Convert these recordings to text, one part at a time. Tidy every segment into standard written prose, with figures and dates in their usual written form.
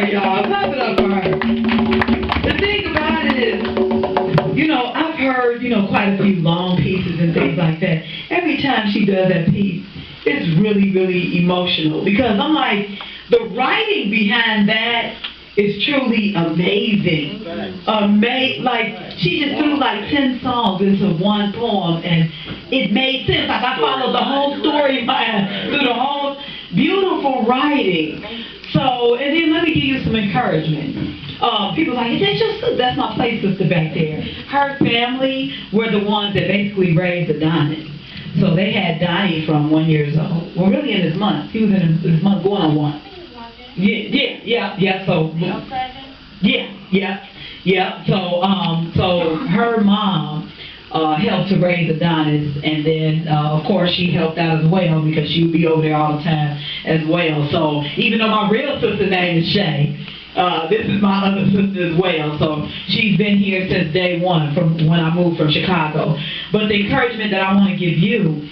her, y'all. Clap it up for her. The thing about it is, I've heard, quite a few long pieces and things like that. Every time she does that piece, it's really, really emotional because I'm like, the writing behind that is truly amazing. Like, she just threw like 10 songs into one poem and it made sense. Like, I followed the whole story through the whole beautiful writing. So, and then let me give you some encouragement. People are like, is that your sister? That's my play sister back there. Her family were the ones that basically raised Adonis. So they had Donnie from 1 year old. Well, really in his month. He was in his month going on 1. Yeah. So, yeah. So her mom helped to raise Adonis, and then of course she helped out as well because she would be over there all the time as well. So even though my real sister's name is Shay, this is my other sister as well. So she's been here since day one from when I moved from Chicago. But the encouragement that I want to give you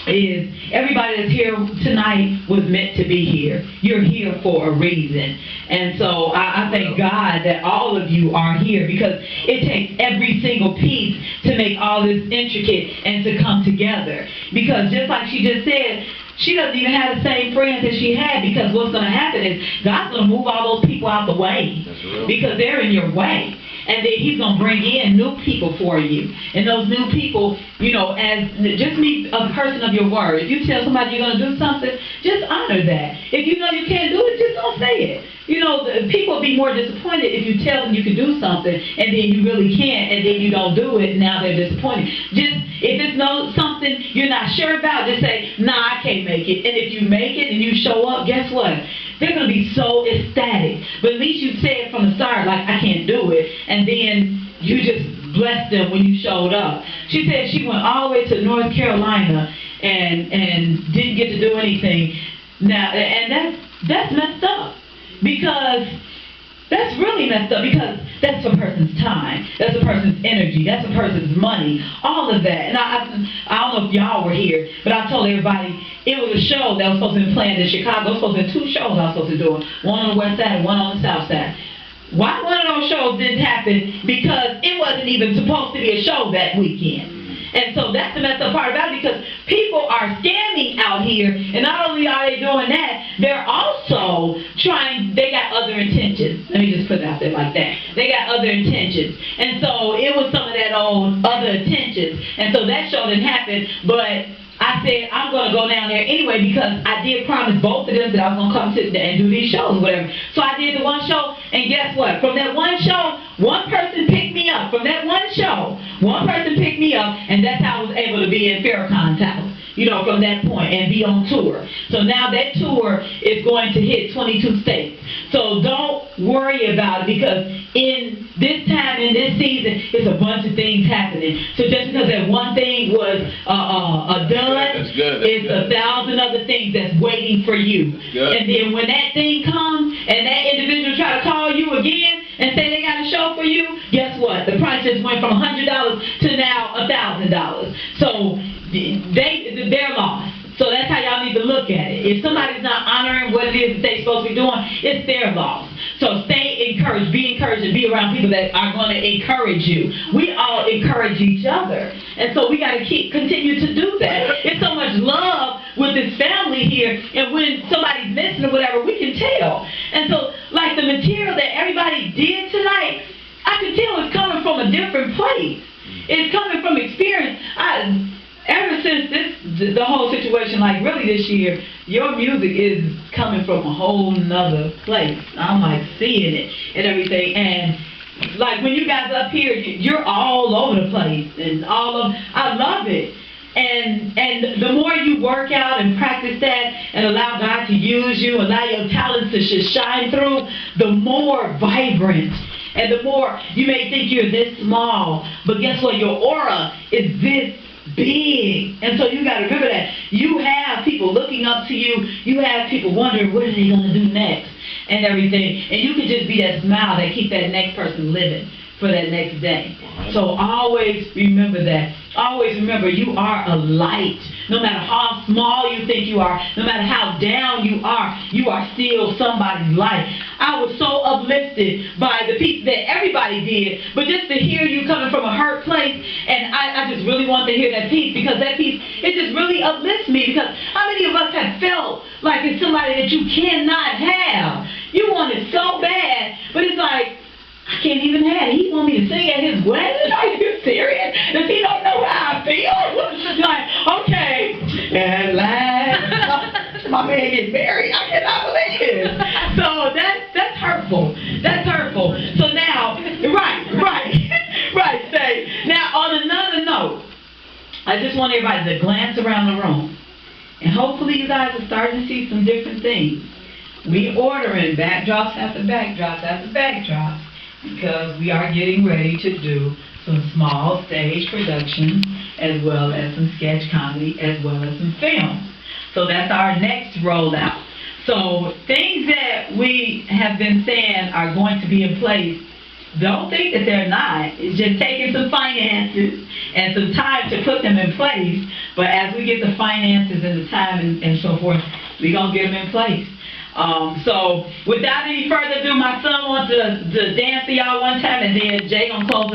is everybody that's here tonight was meant to be here. You're here for a reason. And so I thank God that all of you are here because it takes every single piece to make all this intricate and to come together. Because just like she just said, she doesn't even have the same friends that she had because what's going to happen is God's going to move all those people out the way because they're in your way. And then he's going to bring in new people for you. And those new people, as just be a person of your word. If you tell somebody you're going to do something, just honor that. If you know you can't do it, just don't say it. People will be more disappointed if you tell them you can do something and then you really can't and then you don't do it and now they're disappointed. Just, if it's something you're not sure about, just say, nah, I can't make it. And if you make it and you show up, guess what? They're going to be so ecstatic. But at least you said from the start, like, I can't do it. And then you just blessed them when you showed up. She said she went all the way to North Carolina and didn't get to do anything. Now, and that's messed up. Because that's really messed up because that's a person's time. That's a person's energy. That's a person's money. All of that. And I don't know if y'all were here, but I told everybody it was a show that was supposed to be planned in Chicago. It was supposed to be 2 shows I was supposed to do. One on the west side and one on the south side. Why one of those shows didn't happen? Because it wasn't even supposed to be a show that weekend. And so that's the messed up part about it because people are scamming out here. And not only are they doing that, they're also they got other intentions. Let me just put it out there like that. They got other intentions. And so it was some of that old other intentions. And so that show didn't happen. But I said, I'm going to go down there anyway because I did promise both of them that I was going to come sit there and do these shows, whatever. So I did the one show, and guess what? From that one show, one person picked me up. From that one show, one person picked me up, and that's how I was able to be in Farrakhan's house, from that point, and be on tour. So now that tour is going to hit 22 states. So don't worry about it because in this time, in this season, it's a bunch of things happening. So just because that one thing was done, it's 1,000 other things that's waiting for you. And then when that thing comes and that individual try to call you again and say they got a show for you, guess what? The price just went from $100 to now $1,000. So they're lost. So that's how y'all need to look at it. If somebody's not honoring what it is that they're supposed to be doing, it's their loss. So stay encouraged, and be around people that are going to encourage you. We all encourage each other. And so we got to continue to do that. It's so much love with this family here, and when somebody's missing or whatever, we can tell. And so, like the material that everybody did tonight, I can tell it's coming from a different place. It's coming from experience. Ever since the whole situation, like really this year, your music is coming from a whole nother place. I'm like seeing it and everything. And like when you guys up here, you're all over the place and I love it. And the more you work out and practice that and allow God to use you, allow your talents to just shine through, the more vibrant and the more you may think you're this small, but guess what? Your aura is this big. And so you got to remember that. You have people looking up to you. You have people wondering what are they going to do next and everything. And you can just be that smile that keeps that next person living for that next day. So always remember that. Always remember you are a light. No matter how small you think you are, no matter how down you are still somebody's light. I was so uplifted by the piece that everybody did, but just to hear you coming from a hurt place, and I just really wanted to hear that piece, because that piece, it just really uplifts me, because how many of us have felt like it's somebody that you cannot have? You want it so bad, but it's like, I can't even have it. He want me to sing at his wedding? Are you serious? Does he don't know how I feel? Like, okay, at last, my man gets married. I cannot believe it. So that's hurtful. That's hurtful. So now, right, say. Now, on another note, I just want everybody to glance around the room. And hopefully you guys are starting to see some different things. We ordering backdrops after backdrops after backdrops, because we are getting ready to do some small stage productions, as well as some sketch comedy, as well as some film. So that's our next rollout. So things that we have been saying are going to be in place, don't think that they're not. It's just taking some finances and some time to put them in place. But as we get the finances and the time and so forth, we're going to get them in place. So without any further ado, my son wants to dance for y'all one time, and then Jay gonna close us